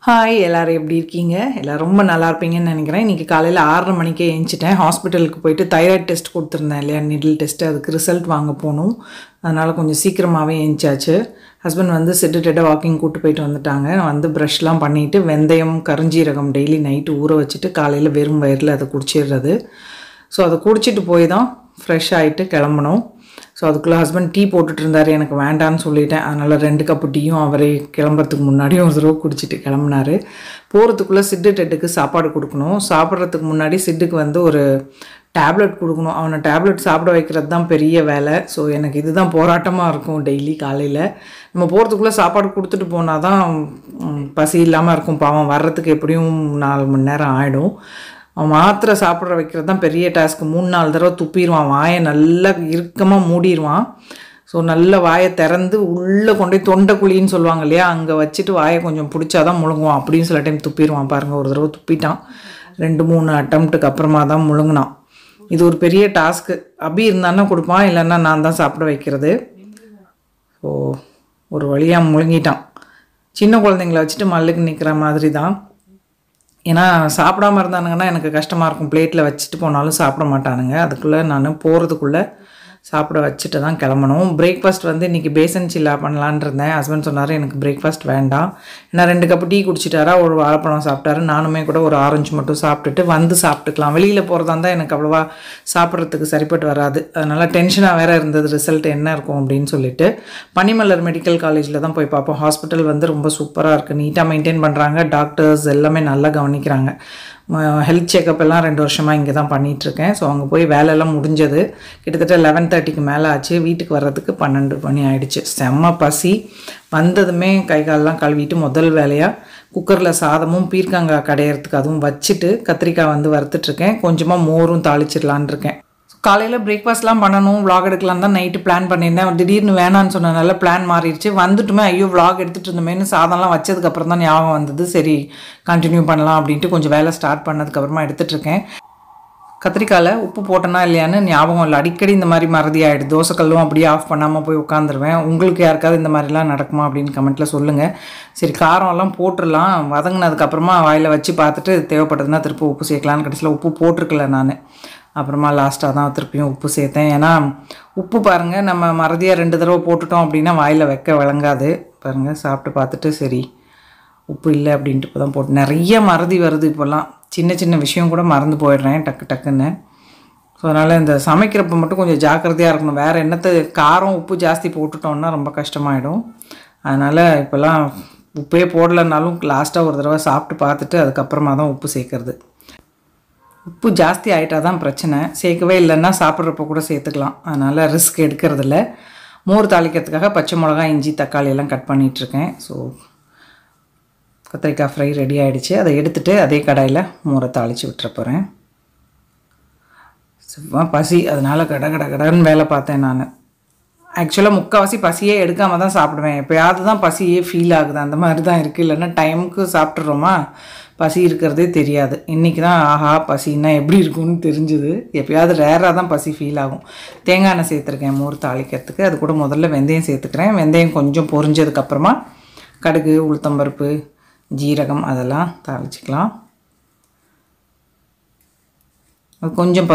Hi எல்லாரும் எப்படி இருக்கீங்க? எல்லாரும் ரொம்ப நல்லா இருப்பீங்கன்னு நினைக்கிறேன். இன்றைக்கி காலையில் 6:30 மணிக்கே எழுந்திச்சிட்டேன். ஹாஸ்பிட்டலுக்கு போயிட்டு தைராய்டு டெஸ்ட் கொடுத்துருந்தேன் இல்லையா, நீடில் டெஸ்ட்டு, அதுக்கு ரிசல்ட் வாங்க போகணும். அதனால் கொஞ்சம் சீக்கிரமாகவே எழுந்திச்சாச்சு. ஹஸ்பண்ட் வந்து சிட்டுட்டேட்டாக வாக்கிங் கூப்பிட்டு போயிட்டு வந்துட்டாங்க. நான் வந்து ப்ரஷ்லாம் பண்ணிவிட்டு வெந்தயம் கருஞ்சீரகம் டெய்லி நைட்டு ஊற வச்சுட்டு காலையில் வெறும் வயிறில் அதை குடிச்சிடுறது. ஸோ அதை குடிச்சிட்டு போய் தான் ஃப்ரெஷ் ஆகிட்டு கிளம்பணும். ஸோ அதுக்குள்ளே ஹஸ்பண்ட் டீ போட்டுட்டு இருந்தார். எனக்கு வேண்டான்னு சொல்லிட்டேன். அதனால் 2 கப்பு டீயும் அவரே கிளம்புறதுக்கு முன்னாடியும் ஒரு தடவை குடிச்சிட்டு கிளம்புனார். போகிறதுக்குள்ளே சிட்டுட்டெட்டுக்கு சாப்பாடு கொடுக்கணும். சாப்பிட்றதுக்கு முன்னாடி சிட்டுக்கு வந்து ஒரு டேப்லெட் கொடுக்கணும். அவனை டேப்லெட் சாப்பிட வைக்கிறது தான் பெரிய வேலை. ஸோ எனக்கு இதுதான் போராட்டமாக இருக்கும். டெய்லி காலையில் நம்ம போகிறதுக்குள்ளே சாப்பாடு கொடுத்துட்டு போனால் தான் பசி இல்லாமல் இருக்கும். பாவம் வர்றதுக்கு எப்படியும் 4 மணி நேரம் ஆகிடும். அவன் மாத்திரை சாப்பிட்ற வைக்கிறது தான் பெரிய டாஸ்க்கு. 3-4 தடவை துப்பிடுவான். வாயை நல்லா இறுக்கமாக மூடிடுவான். ஸோ நல்ல வாயை திறந்து உள்ளே கொண்டு போய் தொண்டைக்குழின்னு சொல்லுவாங்க இல்லையா, அங்கே வச்சுட்டு வாயை கொஞ்சம் பிடிச்சாதான் முழுங்குவான். அப்படின்னு சில டைம் துப்பிடுவான். பாருங்கள், ஒரு தடவை துப்பிட்டான். 2-3 அட்டம்ப்ட்டுக்கு அப்புறமா தான் முழுங்கினான். இது ஒரு பெரிய டாஸ்க்கு. அபி இருந்தான்னா கொடுப்பான், இல்லைன்னா நான் தான் சாப்பிட வைக்கிறது. ஸோ ஒரு வழியாக முழுங்கிட்டான். சின்ன குழந்தைங்கள வச்சுட்டு மல்லுக்கு நிற்கிற மாதிரி தான். ஏன்னா சாப்பிடாமல் இருந்தானுங்கன்னா எனக்கு கஷ்டமாக இருக்கும். பிளேட்டில் வச்சுட்டு போனாலும் சாப்பிட மாட்டானுங்க. அதுக்குள்ளே நான் போகிறதுக்குள்ளே சாப்பிட வச்சுட்டு தான் கிளம்பணும். பிரேக்ஃபாஸ்ட் வந்து இன்றைக்கி பேசன் சில்லா பண்ணலான் இருந்தேன். ஹஸ்பண்ட் சொன்னார் எனக்கு பிரேக்ஃபாஸ்ட் வேண்டாம். ஏன்னா 2 கப்பு டீ குடிச்சிட்டாரா, ஒரு வாழைப்பழம் சாப்பிட்டாரு. நானுமே கூட ஒரு ஆரஞ்சு மட்டும் சாப்பிட்டுட்டு வந்து சாப்பிட்டுக்கலாம். வெளியில் போகிறதா இருந்தால் எனக்கு அவ்வளோவா சாப்பிட்றதுக்கு சரிப்பட்டு வராது. அதனால் டென்ஷனாக வேறு இருந்தது ரிசல்ட் என்ன இருக்கும் அப்படின்னு சொல்லிட்டு. பனிமலர் மெடிக்கல் காலேஜில் தான் போய் பார்ப்போம். ஹாஸ்பிட்டல் வந்து ரொம்ப சூப்பராக இருக்குது. நீட்டாக மெயின்டைன் பண்ணுறாங்க. டாக்டர்ஸ் எல்லாமே நல்லா கவனிக்கிறாங்க. ஹெல்த் செக்கப் எல்லாம் 2 வருஷமாக இங்கே தான் பண்ணிகிட்ருக்கேன். ஸோ அங்கே போய் வேலையெல்லாம் முடிஞ்சது. கிட்டத்தட்ட 11:30க்கு மேலே ஆச்சு. வீட்டுக்கு வர்றதுக்கு 12 மணி ஆகிடுச்சு. செம்ம பசி. வந்ததுமே கை காலெலாம் கழுவிட்டு முதல் வேலையாக குக்கரில் சாதமும் பீர்க்கங்காய் கடையிறதுக்கு அதுவும் வச்சுட்டு கத்திரிக்காய் வந்து வறுத்துட்ருக்கேன். கொஞ்சமாக மோரும் தாளிச்சிடலான் இருக்கேன். காலையில் பிரேக்ஃபாஸ்ட்லாம் பண்ணணும், விலாக் எடுக்கலாம் தான் நைட்டு பிளான் பண்ணியிருந்தேன். திடீர்னு வேணான்னு சொன்னனால பிளான் மாறிடுச்சு. வந்துட்டுமே ஐயோ விலாக் எடுத்துகிட்டு இருந்தோமேனு சாதம்லாம் வச்சதுக்கப்புறம் தான் ஞாபகம் வந்தது. சரி கண்டினியூ பண்ணலாம் அப்படின்ட்டு கொஞ்சம் வேலை ஸ்டார்ட் பண்ணதுக்கப்புறமா எடுத்துகிட்ருக்கேன். கத்திரிக்காயில் உப்பு போட்டனா இல்லையான்னு ஞாபகம் இல்லை. அடிக்கடி இந்த மாதிரி மறதி ஆகிடுது. தோசைக்கல்லும் அப்படியே ஆஃப் பண்ணாமல் போய் உட்காந்துருவேன். உங்களுக்கு யாருக்காவது இந்த மாதிரிலாம் நடக்குமா அப்படின்னு கமெண்ட்டில் சொல்லுங்கள். சரி காரம்லாம் போட்டுடலாம். வதங்கினதுக்கப்புறமா வாயில் வச்சு பார்த்துட்டு தேவைப்பட்டதுன்னா திருப்பி உப்பு சேர்க்கலான்னு. கடைசியில் உப்பு போட்டிருக்கல நான். அப்புறமா லாஸ்ட்டாக தான் திருப்பியும் உப்பு சேர்த்தேன். ஏன்னா உப்பு பாருங்கள், நம்ம மறதியாக 2 தடவை போட்டுட்டோம் அப்படின்னா வாயில் வைக்க விளங்காது. பாருங்கள் சாப்பிட்டு பார்த்துட்டு சரி உப்பு இல்லை அப்படின்ட்டு இப்போ தான் போட்டு. நிறைய மறதி வருது இப்போல்லாம். சின்ன சின்ன விஷயம் கூட மறந்து போயிடுறேன் டக்குன்னு. ஸோ அதனால் இந்த சமைக்கிறப்ப மட்டும் கொஞ்சம் ஜாக்கிரதையாக இருக்கணும். வேறு என்னத்தை காரம் உப்பு ஜாஸ்தி போட்டுட்டோம்னா ரொம்ப கஷ்டமாயிடும். அதனால் இப்போல்லாம் உப்பே போடலைன்னாலும் லாஸ்ட்டாக ஒரு தடவை சாப்பிட்டு பார்த்துட்டு அதுக்கப்புறமா தான் உப்பு சேர்க்குறது. உப்பு ஜாஸ்தி ஆகிட்டா தான் பிரச்சனை. சேர்க்கவே இல்லைன்னா சாப்பிட்றப்ப கூட சேர்த்துக்கலாம். அதனால் ரிஸ்க் எடுக்கிறதில்ல. மோர் தாளிக்கிறதுக்காக பச்சை மிளகா, இஞ்சி, தக்காளி எல்லாம் கட் பண்ணிகிட்ருக்கேன். ஸோ கத்திரிக்காய் ஃப்ரை ரெடி ஆகிடுச்சு. அதை எடுத்துகிட்டு அதே கடாயில் மோரை தாளித்து விட்டுற போகிறேன். சும்மா பசி, அதனால் கடன்னு வேலை பார்த்தேன் நான். ஆக்சுவலாக முக்கால்வாசி பசியே எடுக்காமல் தான் சாப்பிடுவேன். எப்போயாவது தான் பசியே ஃபீல் ஆகுது. அந்த மாதிரி தான் இருக்குது. இல்லைன்னா டைமுக்கு சாப்பிட்றோமா பசி இருக்கிறதே தெரியாது. இன்றைக்கி தான் ஆஹா பசின்னா எப்படி இருக்கும்னு தெரிஞ்சுது. எப்போயாவது ரேராக தான் பசி ஃபீல் ஆகும். தேங்காய் எண்ணெய் சேர்த்துருக்கேன் மோர் தாளிக்கிறதுக்கு. அது கூட முதல்ல வெந்தயம் சேர்த்துக்கிறேன். வெந்தயம் கொஞ்சம் பொரிஞ்சதுக்கப்புறமா கடுகு, உளுத்தம்பருப்பு, ஜீரகம் அதெல்லாம் தாளிச்சிக்கலாம். அது கொஞ்சம்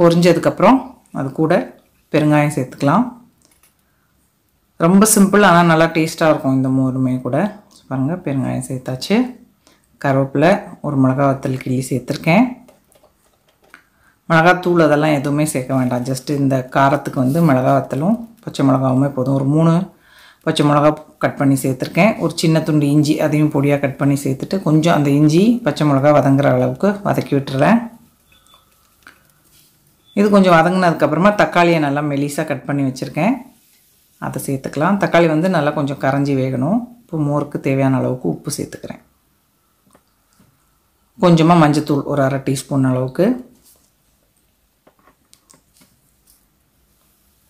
பொரிஞ்சதுக்கப்புறம் அது கூட பெருங்காயம் சேர்த்துக்கலாம். ரொம்ப சிம்பிள், ஆனால் நல்லா டேஸ்ட்டாக இருக்கும் இந்த மோருமே கூட. பாருங்கள் பெருங்காயம் சேர்த்தாச்சு. கருவேப்பிலை, ஒரு மிளகா வத்தல் கிள்ளி சேர்த்துருக்கேன். மிளகாத்தூள் அதெல்லாம் எதுவுமே சேர்க்க வேண்டாம். ஜஸ்ட்டு இந்த காரத்துக்கு வந்து மிளகா வத்தலும் பச்சை மிளகாவுமே போதும். ஒரு 3 பச்சை மிளகா கட் பண்ணி சேர்த்துருக்கேன். ஒரு சின்ன துண்டு இஞ்சி அதையும் பொடியாக கட் பண்ணி சேர்த்துட்டு கொஞ்சம் அந்த இஞ்சி பச்சை மிளகா வதங்குற அளவுக்கு வதக்கி விட்டுறேன். இது கொஞ்சம் வதங்கினதுக்கப்புறமா தக்காளியை நல்லா மெலிசாக கட் பண்ணி வச்சுருக்கேன். அதை சேர்த்துக்கலாம். தக்காளி வந்து நல்லா கொஞ்சம் கரைஞ்சி வேகணும். இப்போ மோருக்கு தேவையான அளவுக்கு உப்பு சேர்த்துக்கிறேன். கொஞ்சமாக மஞ்சத்தூள் ஒரு 1/2 டீஸ்பூன் அளவுக்கு.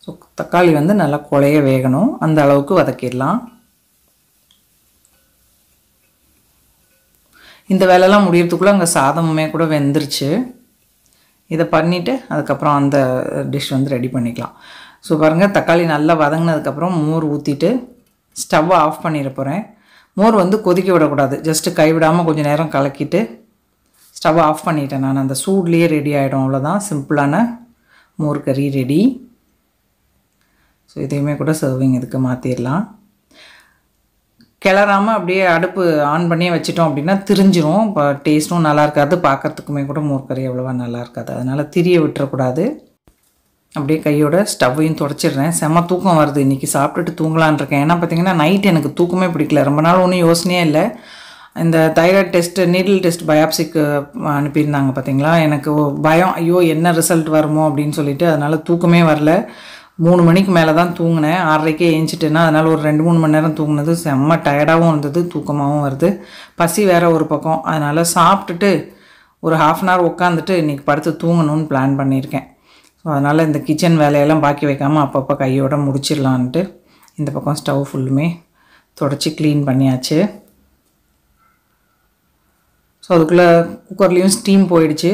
ஸோ தக்காளி வந்து நல்லா குழைய வேகணும். அந்த அளவுக்கு வதக்கிடலாம். இந்த வேலைலாம் முடியறதுக்குள்ளே அங்கே சாதமுமே கூட வெந்துருச்சு. இதை பண்ணிவிட்டு அதுக்கப்புறம் அந்த டிஷ் வந்து ரெடி பண்ணிக்கலாம். ஸோ பாருங்கள் தக்காளி நல்லா வதங்கினதுக்கப்புறம் மோர் ஊற்றிட்டு ஸ்டவ்வை ஆஃப் பண்ணிட போகிறேன். மோர் வந்து கொதிக்க விடக்கூடாது. ஜஸ்ட்டு கைவிடாமல் கொஞ்சம் நேரம் கலக்கிட்டு ஸ்டவ் ஆஃப் பண்ணிட்டேன். நான் அந்த சூட்லேயே ரெடி ஆகிடும். அவ்வளோதான், சிம்பிளான மோர் கறி ரெடி. ஸோ இதையுமே கூட சர்விங் இதுக்கு மாற்றிடலாம். கிளறாமல் அப்படியே அடுப்பு ஆன் பண்ணியே வச்சிட்டோம் அப்படின்னா திரிஞ்சிரும். இப்போ டேஸ்ட்டும் நல்லா இருக்காது, பார்க்குறதுக்குமே கூட மோர் கறி அவ்வளோவா நல்லா இருக்காது. அதனால் திரிய விட்டுறக்கூடாது. அப்படியே கையோட ஸ்டவ்வையும் தொடச்சிடுறேன். செம்ம தூக்கம் வருது. இன்றைக்கி சாப்பிட்டுட்டு தூங்கலான் இருக்கேன். ஏன்னா பார்த்திங்கன்னா நைட் எனக்கு தூக்கமே பிடிக்கல. ரொம்ப நாள் ஒன்றும் யோசனையே இல்லை. இந்த தைராய்டு டெஸ்ட்டு, நீடில் டெஸ்ட் பயாப்சிக்கு அனுப்பியிருந்தாங்க பார்த்திங்களா. எனக்கு பயம், ஐயோ என்ன ரிசல்ட் வருமோ அப்படின்னு சொல்லிட்டு. அதனால் தூக்கமே வரல. 3 மணிக்கு மேலே தான் தூங்கினேன். 6:30க்கே ஏஞ்சிட்டேன்னா அதனால் ஒரு 2-3 மணி நேரம் தூங்கினது. செம்ம டயர்டாகவும் இருந்தது, தூக்கமாகவும் வருது. பசி வேறு ஒரு பக்கம். அதனால் சாப்பிட்டுட்டு ஒரு 1/2 அன் ஹவர் உட்காந்துட்டு இன்றைக்கி படுத்து தூங்கணும்னு பிளான் பண்ணியிருக்கேன். ஸோ அதனால் இந்த கிச்சன் வேலையெல்லாம் பாக்கி வைக்காமல் அப்பப்போ கையோட முடிச்சிடலான்ட்டு இந்த பக்கம் ஸ்டவ் ஃபுல்லுமே தொடச்சி க்ளீன் பண்ணியாச்சு. ஸோ அதுக்குள்ளே குக்கர்லேயும் ஸ்டீம் போயிடுச்சு.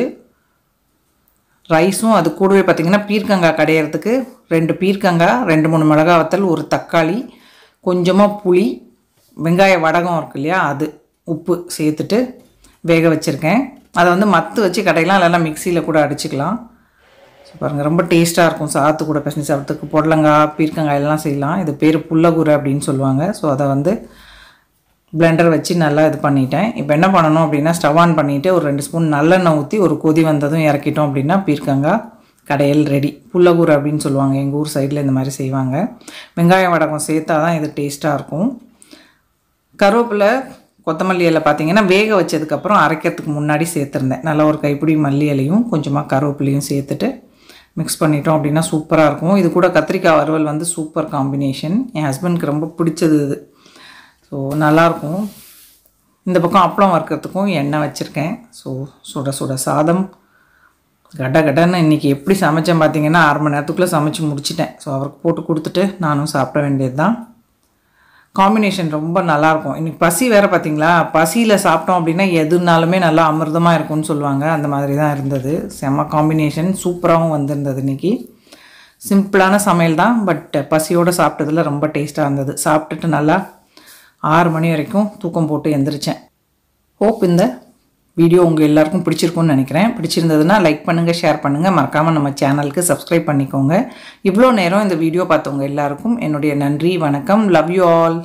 ரைஸும் அது கூடவே பார்த்திங்கன்னா பீர்க்கங்காய் கடையிறதுக்கு 2 பீர்க்கங்காய், 2-3 மிளகா வத்தல், ஒரு தக்காளி, கொஞ்சமாக புளி, வெங்காய வடகம் இருக்கு இல்லையா, அது உப்பு சேர்த்துட்டு வேக வச்சுருக்கேன். அதை வந்து மத்து வச்சு கடையெல்லாம் இல்லைன்னா மிக்சியில் கூட அடிச்சுக்கலாம். ஸோ பாருங்கள், ரொம்ப டேஸ்ட்டாக இருக்கும். சாத்து கூட பிசைஞ்சு சாப்பிட்றதுக்கு புடலங்காய், பீர்க்கங்காய் எல்லாம் செய்யலாம். இது பேர் புல்லகூரை அப்படின்னு சொல்லுவாங்க. ஸோ அதை வந்து பிளெண்டர் வச்சு நல்லா இது பண்ணிட்டேன். இப்போ என்ன பண்ணணும் அப்படின்னா ஸ்டவ் ஆன் பண்ணிவிட்டு ஒரு 2 ஸ்பூன் நல்லெண்ணெய் ஊற்றி ஒரு கொதி வந்ததும் இறக்கிட்டோம் அப்படின்னா பீர்க்கங்காய் கடையல் ரெடி. புல்லகூரை அப்படின்னு சொல்லுவாங்க. எங்கள் ஊர் சைடில் இந்த மாதிரி செய்வாங்க. வெங்காயம் வடகம் சேர்த்தா தான் இது டேஸ்ட்டாக இருக்கும். கருவேப்பிலை, கொத்தமல்லி இலை பார்த்திங்கன்னா வேக வச்சதுக்கப்புறம் அரைக்கிறதுக்கு முன்னாடி சேர்த்துருந்தேன். நல்லா ஒரு கைப்பிடி மல்லி இலையும் கொஞ்சமாக கருவேப்பிலையும் சேர்த்துட்டு மிக்ஸ் பண்ணிட்டோம் அப்படின்னா சூப்பராக இருக்கும். இது கூட கத்திரிக்காய் வறுவல் வந்து சூப்பர் காம்பினேஷன். என் ஹஸ்பண்டுக்கு ரொம்ப பிடிச்சது இது. ஸோ நல்லாயிருக்கும். இந்த பக்கம் அப்பளம் வறுக்கிறதுக்கும் எண்ணெய் வச்சுருக்கேன். ஸோ சுட சுட சாதம் கடன்னு இன்றைக்கி எப்படி சமைச்சேன் பார்த்திங்கன்னா 1/2 மணி நேரத்துக்குள்ளே சமைச்சு முடிச்சிட்டேன். ஸோ அவருக்கு போட்டு கொடுத்துட்டு நானும் சாப்பிட வேண்டியது தான். காம்பினேஷன் ரொம்ப நல்லாயிருக்கும். இன்றைக்கி பசி வேறு பார்த்திங்களா. பசியில் சாப்பிட்டோம் அப்படின்னா எதுனாலுமே நல்லா அமிர்தமாக இருக்கும்னு சொல்லுவாங்க. அந்த மாதிரி தான் இருந்தது. செம்ம காம்பினேஷன், சூப்பராகவும் வந்திருந்தது. இன்றைக்கி சிம்பிளான சமையல் தான், பட் பசியோடு சாப்பிட்டதில் ரொம்ப டேஸ்ட்டாக இருந்தது. சாப்பிட்டுட்டு நல்லா 6 மணி வரைக்கும் தூக்கம் போட்டு எந்திரிச்சேன். ஹோப் இந்த வீடியோ உங்கள் எல்லாருக்கும் பிடிச்சிருக்கும்னு நினைக்கிறேன். பிடிச்சிருந்ததுன்னா லைக் பண்ணுங்கள், ஷேர் பண்ணுங்கள், மறக்காமல் நம்ம சேனலுக்கு சப்ஸ்கிரைப் பண்ணிக்கோங்க. இவ்வளோ நேரம் இந்த வீடியோ பார்த்தவங்க எல்லாருக்கும் என்னுடைய நன்றி, வணக்கம். Love you all.